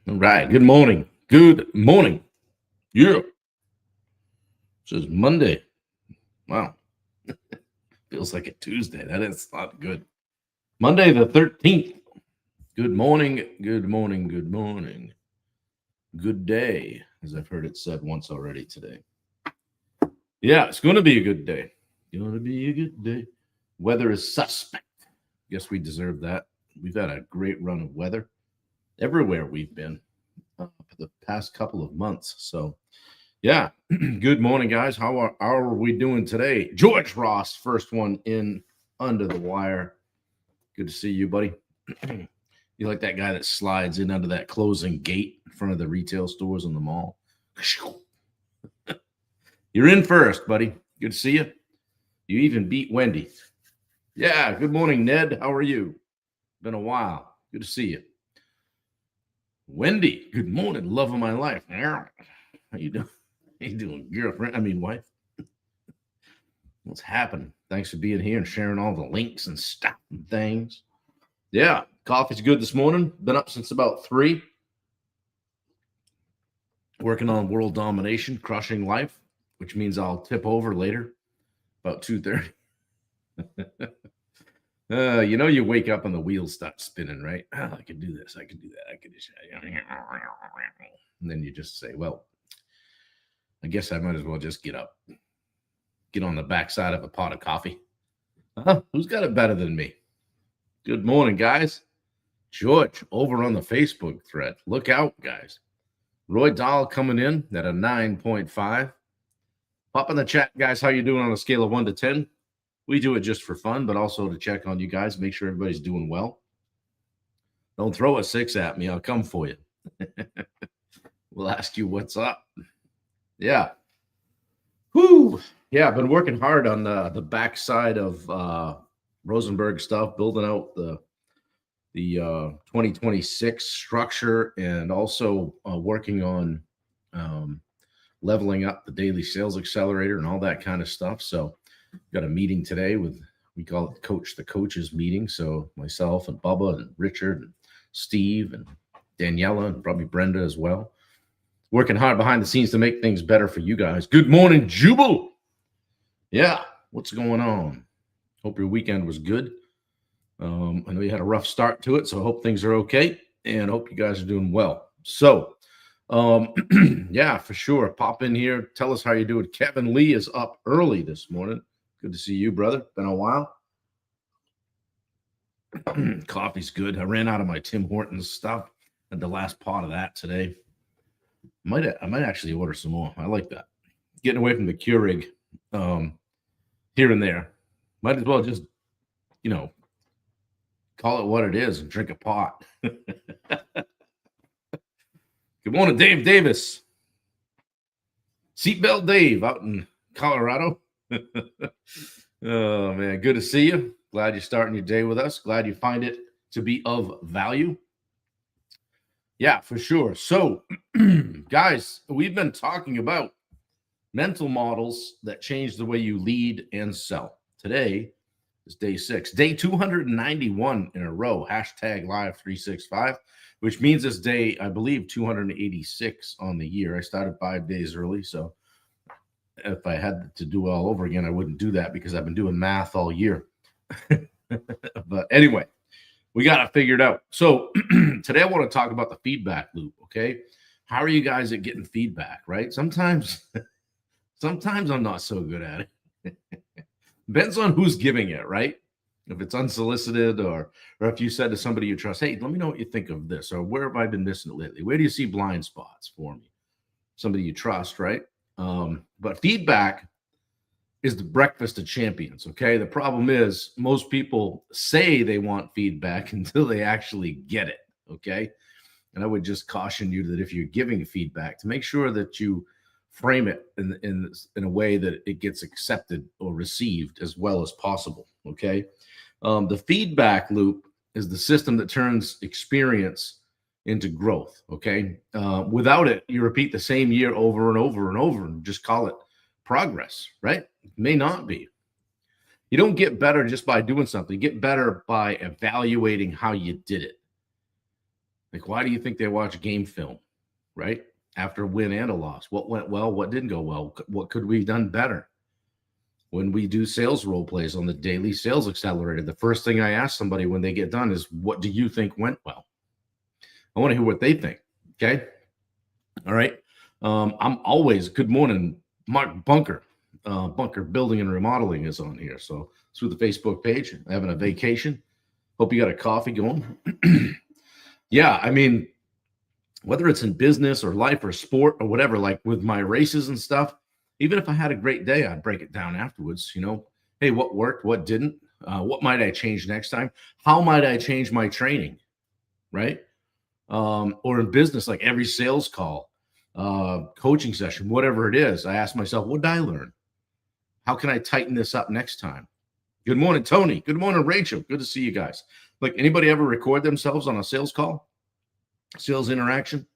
All right. Good morning. Good morning. Yeah. This is Monday. Wow. Feels like a Tuesday. That is not good. Monday the 13th. Good morning. Good morning. Good morning. Good day, as I've heard it said once already today. Yeah, it's going to be a good day. Going to be a good day. Weather is suspect. Guess we deserve that. We've had a great run of weather everywhere we've been for the past couple of months. So, yeah. Good morning, guys. How are we doing today? George Ross, first one in under the wire. Good to see you, buddy. You like that guy that slides in under that closing gate in front of the retail stores in the mall? You're in first, buddy. Good to see you. You even beat Wendy. Yeah. Good morning, Ned. How are you? Been a while. Good to see you. Wendy. Good morning, love of my life. How you doing? How you doing, girlfriend? I mean, wife. What's happening? Thanks for being here and sharing all the links and stuff and things. Yeah, coffee's good this morning. Been up since about 3. Working on world domination, crushing life, which means I'll tip over later, about 2:30. You wake up and the wheels start spinning, right? Oh, I can do this. I can do that. I can do that. And then you just say, well, I guess I might as well just get up, get on the backside of a pot of coffee. Who's got it better than me? Good morning, guys. George over on the Facebook thread. Look out, guys. Roy Dahl coming in at a 9.5. Pop in the chat, guys. How you doing on a scale of 1 to 10? We do it just for fun, but also to check on you guys, make sure everybody's doing well. Don't throw a 6 at me. I'll come for you. We'll ask you what's up. Yeah. Whoo. Yeah, I've been working hard on the backside of Rosenberg stuff, building out the 2026 structure, and also working on leveling up the daily sales accelerator and all that kind of stuff. So got a meeting today with, we call it the coaches meeting. So myself and Bubba and Richard and Steve and Daniela and probably Brenda as well, working hard behind the scenes to make things better for you guys. Good morning, Jubal. Yeah, what's going on? Hope your weekend was good. I know you had a rough start to it, so I hope things are okay, and I hope you guys are doing well. So, yeah, for sure. Pop in here. Tell us how you're doing. Kevin Lee is up early this morning. Good to see you, brother. Been a while. Coffee's good. I ran out of my Tim Hortons stuff at the last pot of that today. I might actually order some more. I like that. Getting away from the Keurig here and there. Might as well just, call it what it is and drink a pot. Good morning, Dave Davis. Seatbelt Dave out in Colorado. Oh, man, good to see you. Glad you're starting your day with us. Glad you find it to be of value. Yeah, for sure. So, guys, we've been talking about mental models that change the way you lead and sell. Today is day 6, day 291 in a row, hashtag live 365, which means it's day, I believe, 286 on the year. I started 5 days early, so if I had to do it all over again, I wouldn't do that because I've been doing math all year. But anyway, we got it figured out. So today I want to talk about the feedback loop, okay? How are you guys at getting feedback, right? Sometimes I'm not so good at it. Depends on who's giving it, right? If it's unsolicited or if you said to somebody you trust, hey, let me know what you think of this, or where have I been missing it lately? Where do you see blind spots for me? Somebody you trust, right? But feedback is the breakfast of champions, okay? The problem is most people say they want feedback until they actually get it, okay? And I would just caution you that if you're giving feedback, to make sure that you frame it in a way that it gets accepted or received as well as possible, okay? The feedback loop is the system that turns experience into growth, okay? Without it, you repeat the same year over and over and over and just call it progress, right? It may not be. You don't get better just by doing something. You get better by evaluating how you did it. Like, why do you think they watch game film, right? After a win and a loss? What went well? What didn't go well? What could we have done better? When we do sales role plays on the daily sales accelerator, the first thing I ask somebody when they get done is, what do you think went well? I want to hear what they think. Okay. All right. I'm always, good morning, Mark Bunker. Bunker Building and Remodeling is on here. So through the Facebook page, having a vacation. Hope you got a coffee going. Yeah. I mean, whether it's in business or life or sport or whatever, like with my races and stuff, even if I had a great day, I'd break it down afterwards. Hey, what worked, what didn't, what might I change next time? How might I change my training, right? Or in business, like every sales call, coaching session, whatever it is, I ask myself, what did I learn? How can I tighten this up next time? Good morning, Tony. Good morning, Rachel. Good to see you guys. Like, anybody ever record themselves on a sales call, sales interaction?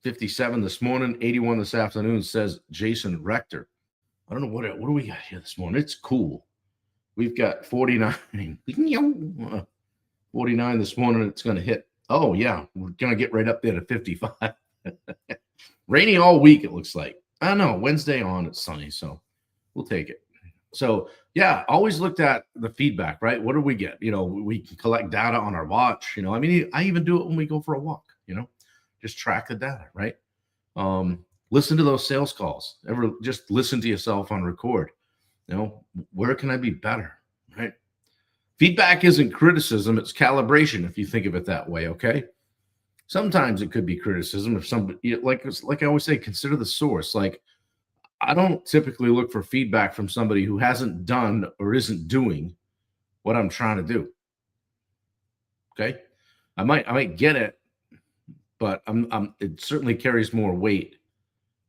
57 this morning, 81 this afternoon, says Jason Rector. I don't know what do we got here this morning. It's cool. We've got 49. 49 this morning. It's going to hit. Oh, yeah. We're going to get right up there to 55. Rainy all week, it looks like. I don't know. Wednesday on, it's sunny, so we'll take it. So, yeah, always looked at the feedback, right? What do we get? We can collect data on our watch. I mean, I even do it when we go for a walk, just track the data, right? Listen to those sales calls. Ever just listen to yourself on record. Where can I be better, right? Feedback isn't criticism, it's calibration, if you think of it that way, okay? Sometimes it could be criticism if somebody, like I always say, consider the source. Like, I don't typically look for feedback from somebody who hasn't done or isn't doing what I'm trying to do. Okay? I might get it, but it certainly carries more weight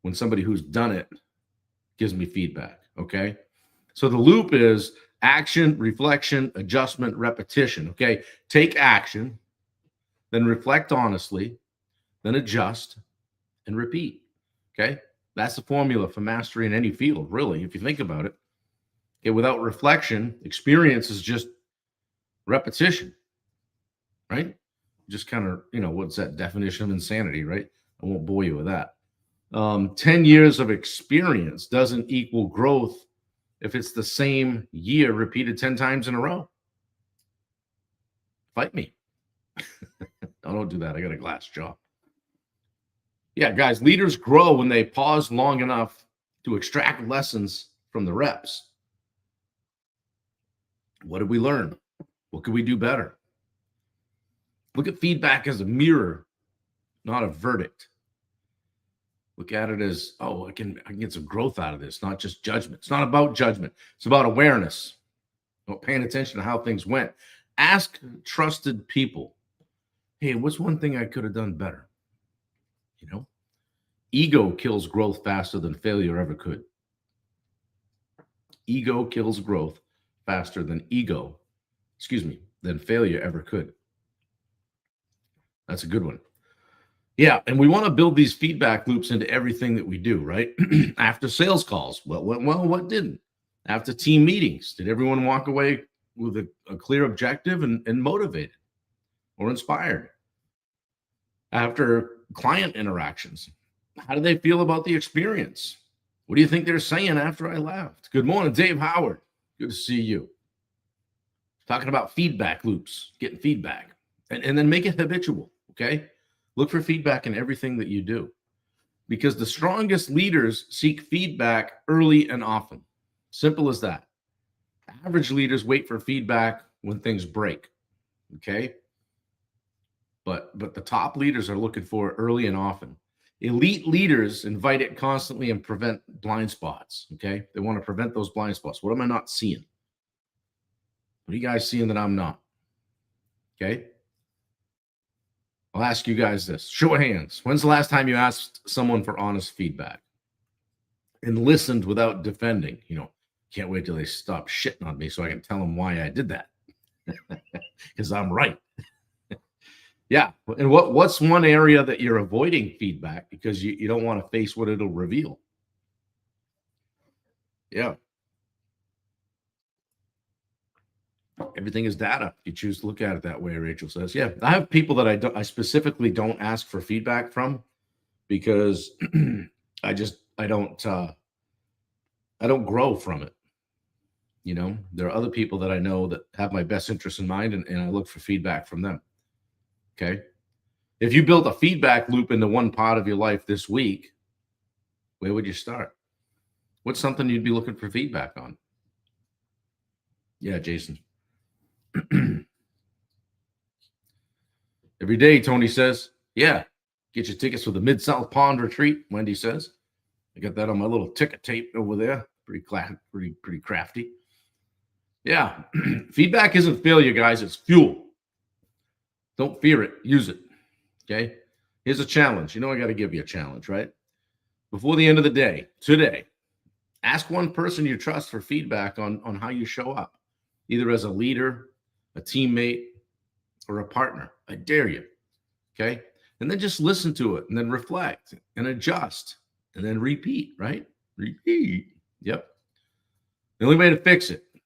when somebody who's done it gives me feedback. Okay. So the loop is action, reflection, adjustment, repetition. Okay. Take action, then reflect honestly, then adjust and repeat. Okay. That's the formula for mastery in any field, really, if you think about it. Okay. Without reflection, experience is just repetition, right? Just kind of, what's that definition of insanity, right? I won't bore you with that. 10 years of experience doesn't equal growth if it's the same year repeated 10 times in a row. Fight me. I don't do that. I got a glass jaw. Yeah, guys, leaders grow when they pause long enough to extract lessons from the reps. What did we learn? What could we do better? Look at feedback as a mirror, not a verdict. Look at it as, I can get some growth out of this, not just judgment. It's not about judgment. It's about awareness, about paying attention to how things went. Ask trusted people, hey, what's one thing I could have done better? Ego kills growth faster than failure ever could. Ego kills growth faster than failure ever could. That's a good one. Yeah, and we want to build these feedback loops into everything that we do, right? After sales calls, what went well, what didn't? After team meetings, did everyone walk away with a clear objective and motivated or inspired? After client interactions, how do they feel about the experience? What do you think they're saying after I left? Good morning, Dave Howard. Good to see you. Talking about feedback loops, getting feedback, and then make it habitual, okay? Look for feedback in everything that you do, because the strongest leaders seek feedback early and often. Simple as that. Average leaders wait for feedback when things break, okay? But the top leaders are looking for it early and often. Elite leaders invite it constantly and prevent blind spots, okay? They want to prevent those blind spots. What am I not seeing? What are you guys seeing that I'm not? Okay? I'll ask you guys this. Show of hands. When's the last time you asked someone for honest feedback and listened without defending? Can't wait till they stop shitting on me so I can tell them why I did that. Because I'm right. Yeah. And what's one area that you're avoiding feedback because you don't want to face what it'll reveal? Yeah. Everything is data. You choose to look at it that way, Rachel says. Yeah, I have people that I specifically don't ask for feedback from because I don't grow from it. There are other people that I know that have my best interest in mind, and I look for feedback from them. Okay. If you built a feedback loop into one part of your life this week, where would you start? What's something you'd be looking for feedback on? Yeah, Jason. Every day, Tony says. Yeah. Get your tickets for the Mid-South Pond retreat, Wendy says. I got that on my little ticket tape over there. Pretty crafty. Yeah. Feedback isn't failure, guys. It's fuel. Don't fear it. Use it. Okay. Here's a challenge. I got to give you a challenge, right? Before the end of the day, today, ask one person you trust for feedback on how you show up, either as a leader, a teammate, or a partner. I dare you. Okay. And then just listen to it and then reflect and adjust and then repeat, right? Repeat. Yep. The only way to fix it, I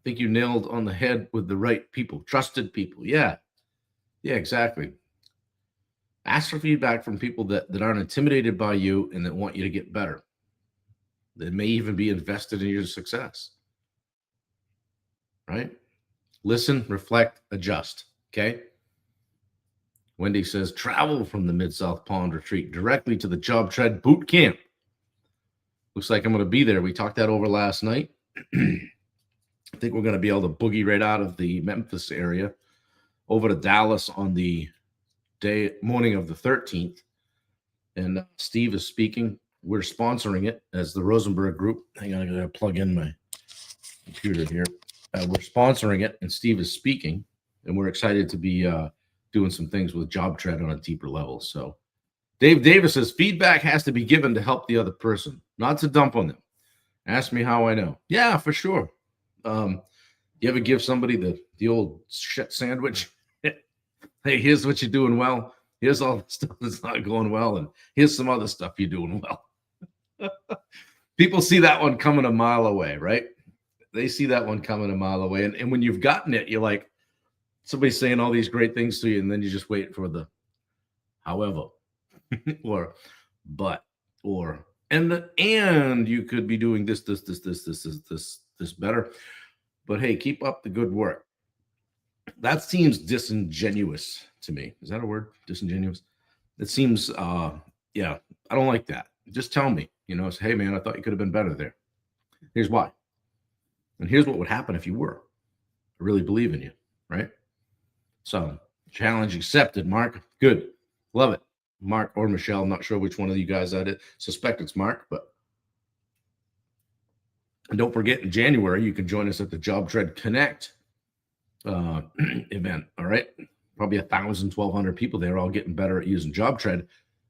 think you nailed on the head with the right people, trusted people. Yeah. Yeah, exactly. Ask for feedback from people that aren't intimidated by you and that want you to get better. That may even be invested in your success. Right? Listen, reflect, adjust. Okay. Wendy says, travel from the Mid-South Pond retreat directly to the Job Tread boot camp. Looks like I'm going to be there. We talked that over last night. I think we're going to be able to boogie right out of the Memphis area over to Dallas on the morning of the 13th. And Steve is speaking. We're sponsoring it as the Rosenberg Group. Hang on, I got to plug in my computer here. We're sponsoring it, and Steve is speaking. And we're excited to be doing some things with Job Tread on a deeper level. So Dave Davis says, feedback has to be given to help the other person, not to dump on them. Ask me how I know. Yeah, for sure. You ever give somebody the old shit sandwich? Hey, here's what you're doing well. Here's all the stuff that's not going well. And here's some other stuff you're doing well. People see that one coming a mile away, right? They see that one coming a mile away. And when you've gotten it, you're like, somebody's saying all these great things to you, and then you just wait for the however or but or and you could be doing this better. But hey, keep up the good work. That seems disingenuous to me. Is that a word? Disingenuous? It seems yeah, I don't like that. Just tell me, say, hey man, I thought you could have been better there. Here's why. And here's what would happen if you were. I really believe in you, right? So, challenge accepted, Mark. Good. Love it. Mark or Michelle. I'm not sure which one of you guys I did. Suspect it's Mark, but. And don't forget, in January, you can join us at the Job Tread Connect event. All right. Probably 1,000, 1,200 people there, all getting better at using Job Tread.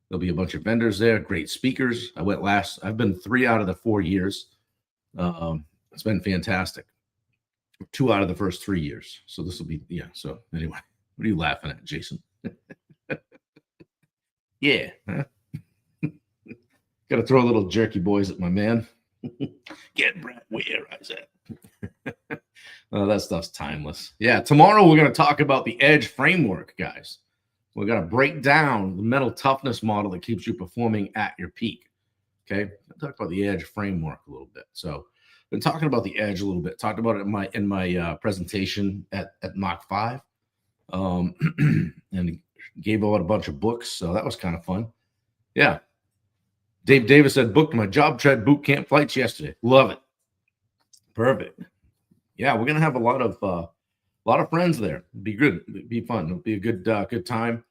There'll be a bunch of vendors there, great speakers. I've been 3 out of the 4 years. It's been fantastic. 2 out of the first 3 years. So this will be, yeah. So anyway, what are you laughing at, Jason? Yeah. Huh? Got to throw little jerky boys at my man. Get Brett where I said. Oh, that stuff's timeless. Yeah. Tomorrow we're going to talk about the EDGE framework, guys. We're going to break down the mental toughness model that keeps you performing at your peak. Okay. I'll talk about the EDGE framework a little bit. So been talking about the EDGE a little bit. Talked about it in my presentation at Mach 5, and gave out a bunch of books. So that was kind of fun. Yeah. Dave Davis said, booked my Job Tread boot camp flights yesterday. Love it. Perfect. Yeah, we're gonna have a lot of friends there. It'd be good. It'd be fun. It'll be a good time.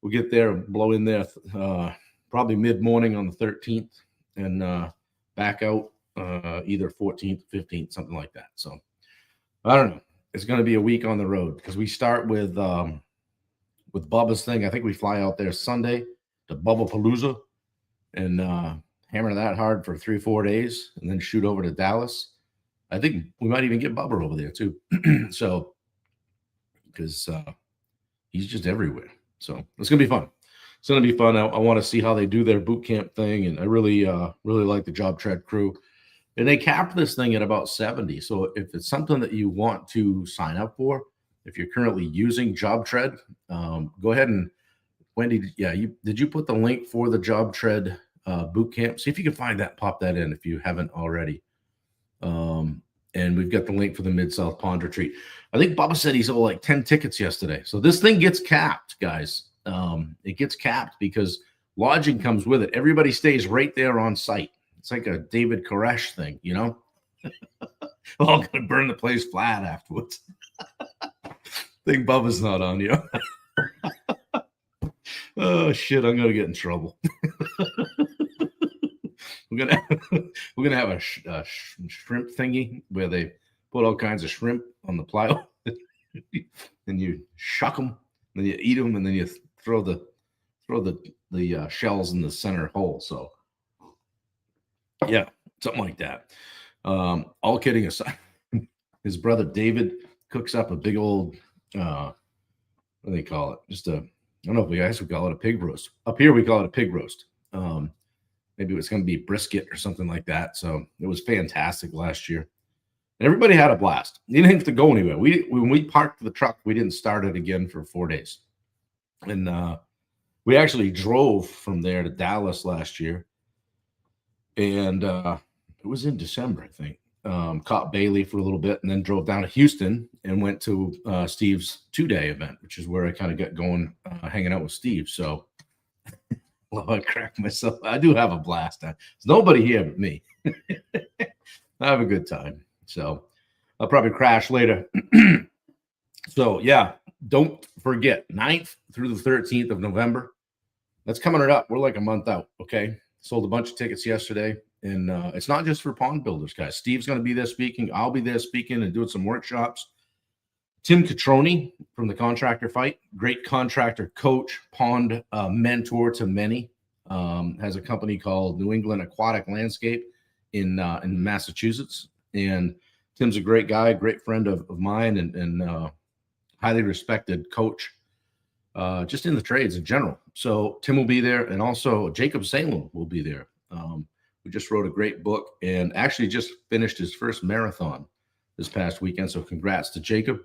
We'll get there, blow in there probably mid-morning on the 13th, and back out either 14th, 15th, something like that. So I don't know. It's going to be a week on the road because we start with Bubba's thing. I think we fly out there Sunday to Bubba-Palooza and hammer that hard for 3-4 days and then shoot over to Dallas. I think we might even get Bubba over there too. So because he's just everywhere. So it's going to be fun. It's going to be fun. I want to see how they do their boot camp thing. And I really like the Job Tread crew. And they capped this thing at about 70. So if it's something that you want to sign up for, if you're currently using JobTread, go ahead and Wendy, did you put the link for the JobTread boot camp? See if you can find that, pop that in if you haven't already. And we've got the link for the Mid-South Pond Retreat. I think Bubba said he sold like 10 tickets yesterday. So this thing gets capped, guys. It gets capped because lodging comes with it. Everybody stays right there on site. It's like a David Koresh thing, you know? We're all going to burn the place flat afterwards. Think Bubba's not on you. Oh, shit, I'm going to get in trouble. We're gonna have a shrimp thingy where they put all kinds of shrimp on the plywood, and you shuck them, then you eat them, and then you throw the shells in the center hole. So, yeah, something like that. All kidding aside, his brother David cooks up a big old what do they call it? Just I don't know if we guys would call it a pig roast. Up here we call it a pig roast. Maybe it's going to be brisket or something like that. So it was fantastic last year. And everybody had a blast. You didn't have to go anywhere. When we parked the truck, we didn't start it again for 4 days. And we actually drove from there to Dallas last year. And it was in December, I think. Caught Bailey for a little bit and then drove down to Houston and went to Steve's 2-day event, which is where I kind of got going hanging out with Steve. So I crack myself. I do have a blast. There's nobody here but me. I have a good time. So I'll probably crash later. So yeah, don't forget 9th through the 13th of November. That's coming up. We're like a month out. Okay. Sold a bunch of tickets yesterday. And it's not just for pond builders, guys. Steve's going to be there speaking. I'll be there speaking and doing some workshops. Tim Catroni from the Contractor Fight, great contractor coach, pond mentor to many, has a company called New England Aquatic Landscape in Massachusetts. And Tim's a great guy, great friend of mine, and highly respected coach, just in the trades in general. So Tim will be there, and also Jacob Salem will be there. We just wrote a great book and actually just finished his first marathon this past weekend. So congrats to Jacob.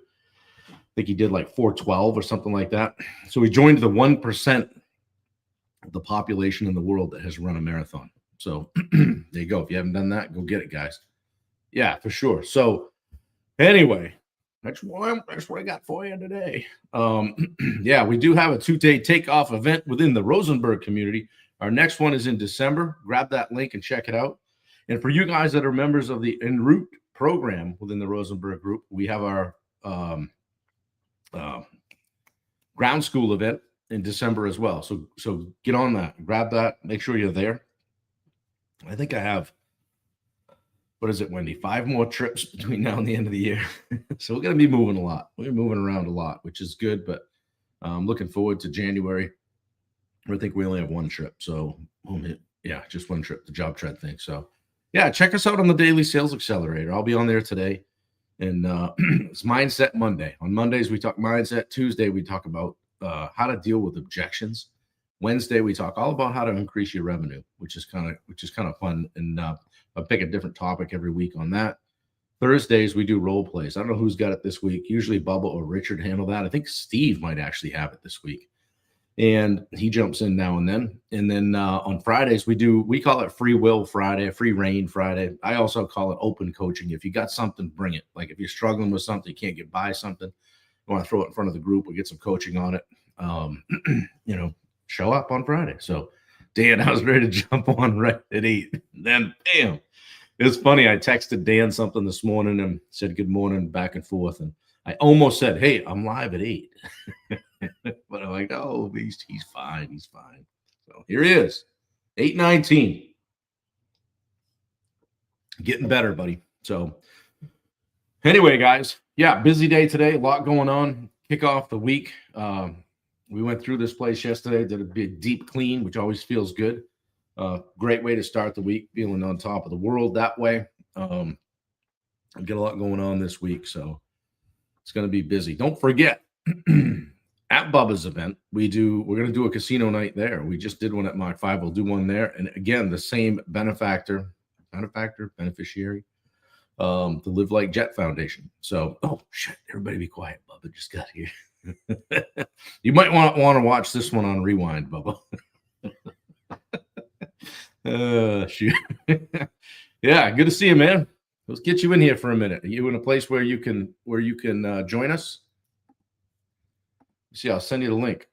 I think he did like 4:12 or something like that. So he joined the 1% of the population in the world that has run a marathon. So there you go. If you haven't done that, go get it, guys. Yeah, for sure. So anyway, that's what I got for you today. Yeah, we do have a 2-day takeoff event within the Rosenberg community. Our next one is in December. Grab that link and check it out. And for you guys that are members of the En route program within the Rosenberg group, we have our ground school event in December as well. So get on that, grab that, make sure you're there. I think I have, what is it, Wendy? 5 more trips between now and the end of the year. So we're going to be moving a lot. We're moving around a lot, which is good, but I'm looking forward to January. I think we only have 1 trip. So yeah, just 1 trip, the JobTread thing. So yeah, check us out on the Daily Sales Accelerator. I'll be on there today. And it's Mindset Monday. On Mondays, we talk mindset. Tuesday, we talk about how to deal with objections. Wednesday, we talk all about how to increase your revenue, which is kind of fun. And I'll pick a different topic every week on that. Thursdays, we do role plays. I don't know who's got it this week. Usually Bubba or Richard handle that. I think Steve might actually have it this week. And he jumps in now and then. And then on Fridays, we call it Free Will Friday, Free Reign Friday. I also call it open coaching. If you got something, bring it. Like if you're struggling with something, you can't get by something, you want to throw it in front of the group or get some coaching on it, show up on Friday. So Dan, I was ready to jump on right at 8. Then bam. It was funny. I texted Dan something this morning and said good morning back and forth. And I almost said, hey, I'm live at 8. But I'm like, oh, he's fine. He's fine. So here he is, 8:19. Getting better, buddy. So anyway, guys, yeah, busy day today. A lot going on. Kick off the week. We went through this place yesterday, did a big deep clean, which always feels good. Great way to start the week, feeling on top of the world that way. I've got a lot going on this week, so it's going to be busy. Don't forget, at Bubba's event, we're going to do a casino night there. We just did one at Mach 5. We'll do one there. And again, the same benefactor benefactor, beneficiary, the Live Like Jet Foundation. So, oh shit, everybody be quiet. Bubba just got here. You might want to watch this one on rewind, Bubba. Shoot. Yeah, good to see you, man. Let's get you in here for a minute. Are you in a place where you can join us? See, I'll send you the link.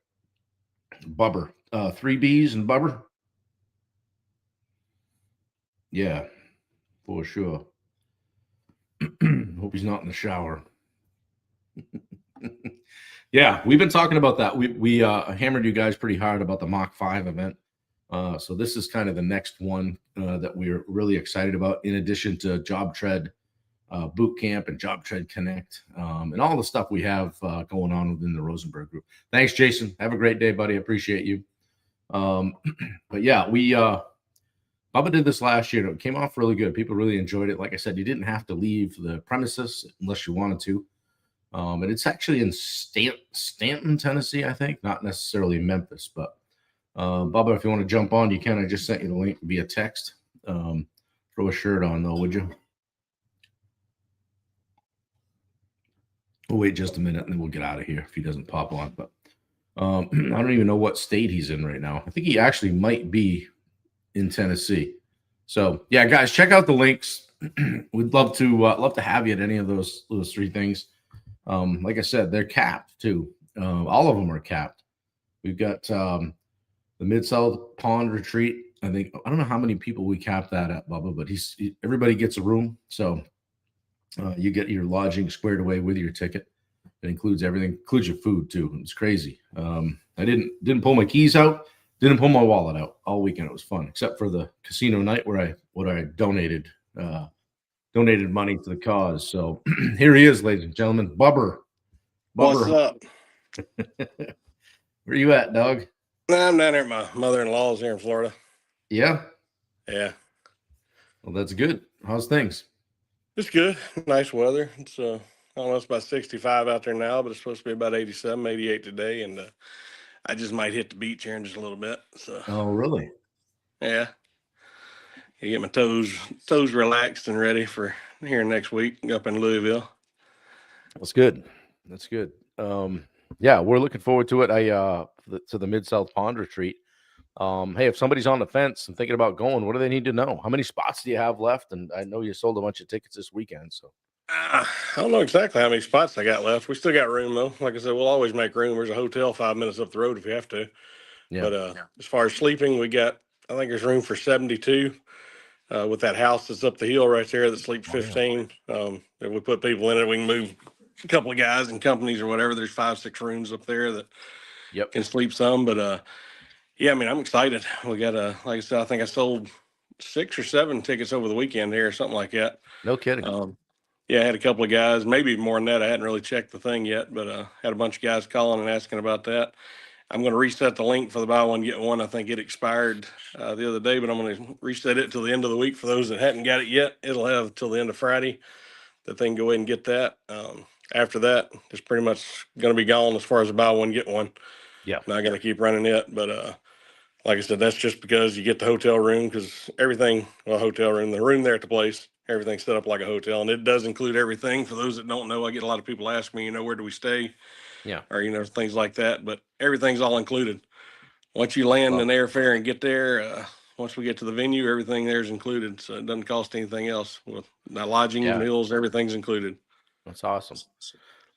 Bubber, 3Bs and Bubber. Yeah, for sure. Hope he's not in the shower. Yeah, we've been talking about that. We hammered you guys pretty hard about the Mach 5 event. So this is kind of the next one that we're really excited about, in addition to Job Tread Boot Camp and Job Tread Connect, and all the stuff we have going on within the Rosenberg Group. Thanks, Jason. Have a great day, buddy. I appreciate you. But yeah, Bubba did this last year. It came off really good. People really enjoyed it. Like I said, you didn't have to leave the premises unless you wanted to. And it's actually in Stanton, Tennessee, I think, not necessarily Memphis. But Bubba, if you want to jump on, you can. I just sent you the link via text. Throw a shirt on, though, would you? We'll wait just a minute, and then we'll get out of here if he doesn't pop on. But I don't even know what state he's in right now. I think he actually might be in Tennessee. So yeah, guys, check out the links. We'd love to have you at any of those three things. Like I said, they're capped too. All of them are capped. We've got the Mid-South Pond Retreat. I don't know how many people we capped that at, Bubba, but everybody gets a room. So you get your lodging squared away with your ticket. It includes everything, includes your food too. It's crazy. I didn't pull my keys out, didn't pull my wallet out all weekend. It was fun, except for the casino night where I donated money to the cause. So here he is, ladies and gentlemen, Bubber. What's up? Where you at, dog? I'm down there at my mother-in-law's here in Florida. Yeah. Yeah. Well, that's good. How's things? It's good. Nice weather. It's I don't know, it's about 65 out there now, but it's supposed to be about 87, 88 today. And I just might hit the beach here in just a little bit. So. Oh, really? Yeah. You get my toes relaxed and ready for here next week up in Louisville. That's good. That's good. Yeah, we're looking forward to it. To the Mid-South Pond Retreat. Hey, if somebody's on the fence and thinking about going, what do they need to know? How many spots do you have left? And I know you sold a bunch of tickets this weekend, so. I don't know exactly how many spots I got left. We still got room, though. Like I said, we'll always make room. There's a hotel 5 minutes up the road if you have to. Yeah. But as far as sleeping, I think there's room for 72 with that house that's up the hill right there that sleeps 15. If we put people in it, we can move a couple of guys and companies or whatever. There's 5-6 rooms up there that can sleep some. But yeah, I mean, I'm excited. We got like I said, I think I sold 6 or 7 tickets over the weekend here, or something like that. No kidding. Yeah, I had a couple of guys, maybe more than that. I hadn't really checked the thing yet, but had a bunch of guys calling and asking about that. I'm going to reset the link for the buy one, get one. I think it expired the other day, but I'm going to reset it till the end of the week for those that hadn't got it yet. It'll have till the end of Friday that they can go ahead and get that. After that, it's pretty much going to be gone as far as the buy one, get one. Yeah. Not going to keep running it, but like I said, that's just because you get the hotel room, because everything, hotel room, the room there at the place, everything's set up like a hotel, and it does include everything. For those that don't know, I get a lot of people ask me, where do we stay? Yeah. Or, things like that, but everything's all included. Once you land in airfare and get there, once we get to the venue, everything there's included. So it doesn't cost anything else. With lodging, meals, everything's included. That's awesome.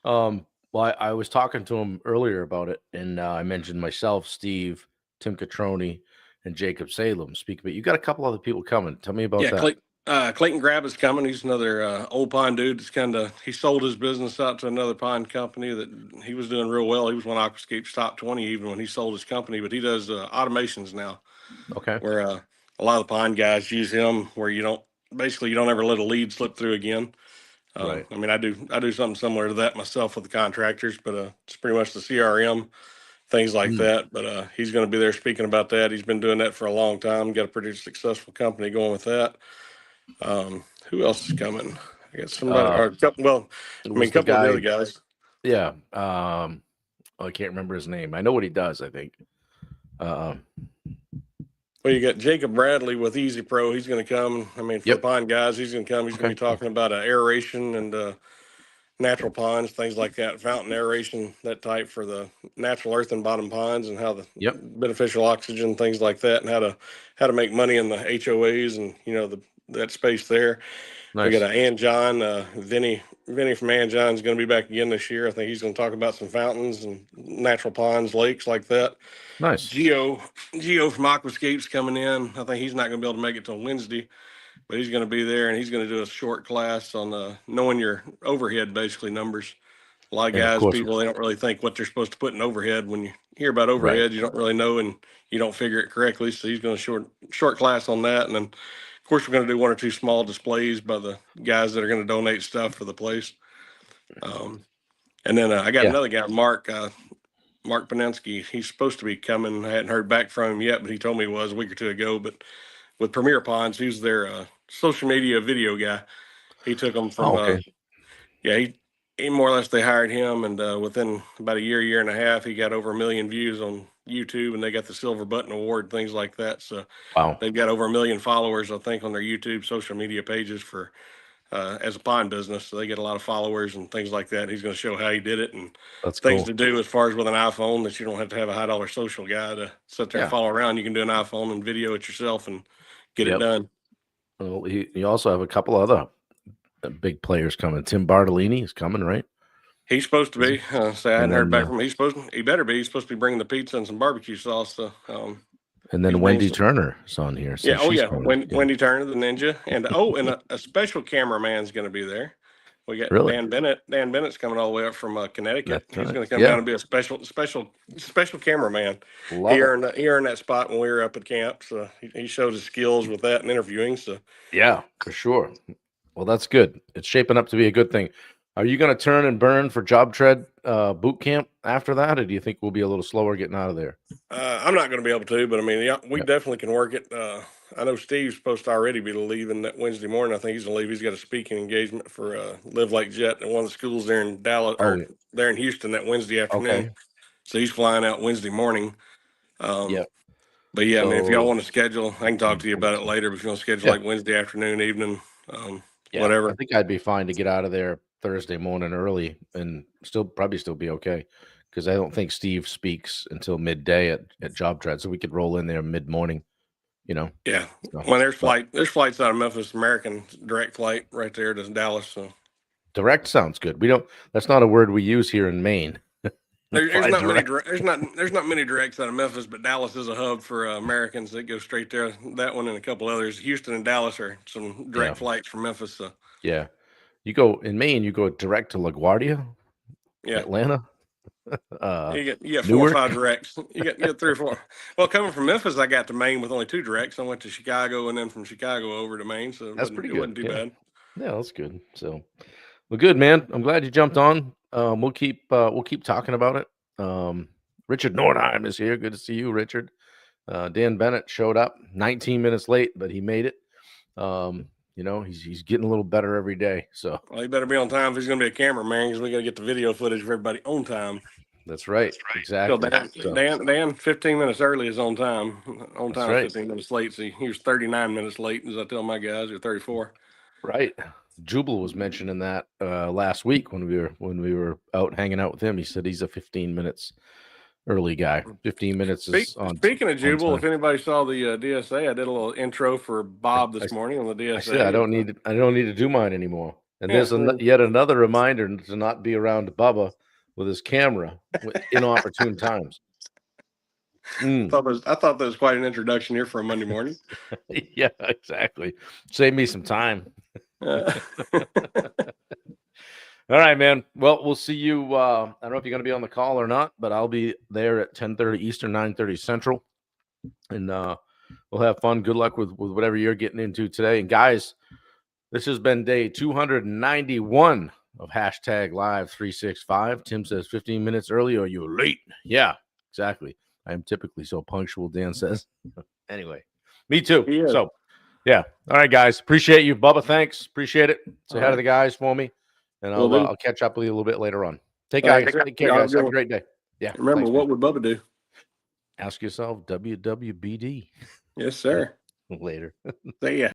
Well, I was talking to him earlier about it, and I mentioned myself, Steve, Tim Catroni, and Jacob Salem speak. But you got a couple other people coming. Tell me about that. Clayton Grab is coming. He's another old pond dude. He sold his business out to another pond company that he was doing real well. He was one of Aquascape's top 20 even when he sold his company, but he does automations now. Okay. Where a lot of the pond guys use him, where you don't ever let a lead slip through again. Right. I mean, I do something similar to that myself with the contractors, but it's pretty much the CRM, things like that. But he's going to be there speaking about that. He's been doing that for a long time. Got a pretty successful company going with that. Who else is coming? I got somebody, or a couple. Well, a couple of the other guys. Yeah. I can't remember his name. I know what he does, I think. Well, you got Jacob Bradley with Easy Pro. He's going to come. I mean, for the pond guys, he's going to come. He's going to be talking about aeration and natural ponds, things like that, fountain aeration, that type for the natural earth and bottom ponds, and how the beneficial oxygen, things like that, and how to make money in the HOAs and that space there. Nice. We got Ann John, Vinny from Ann John is going to be back again this year. I think he's going to talk about some fountains and natural ponds, lakes like that. Nice. Geo from Aquascapes coming in. I think he's not going to be able to make it till Wednesday, but he's going to be there, and he's going to do a short class on knowing your overhead, basically numbers. A lot of guys, people, they don't really think what they're supposed to put in overhead. When you hear about overhead, you don't really know, and you don't figure it correctly. So he's going to short class on that, and then of course we're going to do 1 or 2 small displays by the guys that are going to donate stuff for the place. And then I got another guy, Mark Panensky. He's supposed to be coming. I hadn't heard back from him yet, but he told me he was a week or 2 ago. But with Premier Ponds, he's their social media video guy. He took them from, he more or less, they hired him, and within about a year and a half, he got over 1 million views on YouTube, and they got the Silver Button Award, things like that. So they've got over 1 million followers, I think, on their YouTube social media pages for as a pond business. So they get a lot of followers and things like that. He's going to show how he did it and things to do as far as with an iPhone, that you don't have to have a $high social guy to sit there and follow around. You can do an iPhone and video it yourself and get it done. Well, you also have a couple other big players coming. Tim Bartolini is coming, right? He's supposed to be. I hadn't heard back from him. He better be. He's supposed to be bringing the pizza and some barbecue sauce. And then Wendy Turner is on here. So Wendy Turner, the ninja, and a special cameraman's going to be there. We got Dan Bennett. Dan Bennett's coming all the way up from Connecticut. He's going to come down and be a special cameraman. He earned that spot when we were up at camp. So he showed his skills with that and interviewing. So yeah, for sure. Well, that's good. It's shaping up to be a good thing. Are you going to turn and burn for Job Tread boot camp after that, or do you think we'll be a little slower getting out of there? I'm not going to be able to, but I mean, we definitely can work it. I know Steve's supposed to already be leaving that Wednesday morning. I think he's going to leave. He's got a speaking engagement for Live Like Jet at one of the schools there in Dallas, or there in Houston that Wednesday afternoon. Okay. So he's flying out Wednesday morning. But yeah, I mean, if y'all want to schedule, I can talk to you about it later. But if you want to schedule like Wednesday afternoon, evening, whatever. I think I'd be fine to get out of there Thursday morning early and probably still be okay, because I don't think Steve speaks until midday at Job Tread, so we could roll in there mid-morning, Yeah. So, well, there's flights out of Memphis, American direct flight right there to Dallas. So direct sounds good. That's not a word we use here in Maine. There's not many directs out of Memphis, but Dallas is a hub for Americans that go straight there. That one and a couple others. Houston and Dallas are some direct flights from Memphis. So. Yeah. You go in Maine, you go direct to LaGuardia, Atlanta. You get 4 or 5 directs. You get 3 or 4. Well, coming from Memphis, I got to Maine with only 2 directs. I went to Chicago and then from Chicago over to Maine. So that's pretty good. It wasn't too bad. Yeah, that's good. So, well, good, man. I'm glad you jumped on. We'll keep talking about it. Richard Nordheim is here. Good to see you, Richard. Dan Bennett showed up 19 minutes late, but he made it. He's getting a little better every day. So he better be on time if he's going to be a cameraman, because we got to get the video footage of everybody on time. That's right. Exactly. So Dan, 15 minutes early is on time. On time, right. 15 minutes late. So he was 39 minutes late, as I tell my guys, or 34. Right. Jubal was mentioning that last week when we were out hanging out with him. He said he's a 15 minutes early guy. 15 minutes is on. Speaking of Jubal, if anybody saw the DSA, I did a little intro for Bob this morning on the DSA. I said I don't need to do mine anymore. And there's yet another reminder to not be around Bubba with his camera with inopportune times. I thought that was quite an introduction here for a Monday morning. Yeah, exactly. Save me some time. All right, man. Well, we'll see you. I don't know if you're going to be on the call or not, but I'll be there at 10:30 Eastern, 9:30 Central, and we'll have fun. Good luck with whatever you're getting into today. And guys, this has been day 291 of #Live365. Tim says 15 minutes early or you're late. Yeah, exactly. I am typically so punctual, Dan says. Anyway, me too. So, yeah. All right, guys. Appreciate you. Bubba, thanks. Appreciate it. Say hi to the guys for me. And I'll catch up with you a little bit later on. Take care, guys. Have a great day. Yeah. Remember, what would Bubba do? Ask yourself, WWBD. Yes, sir. Later. See ya.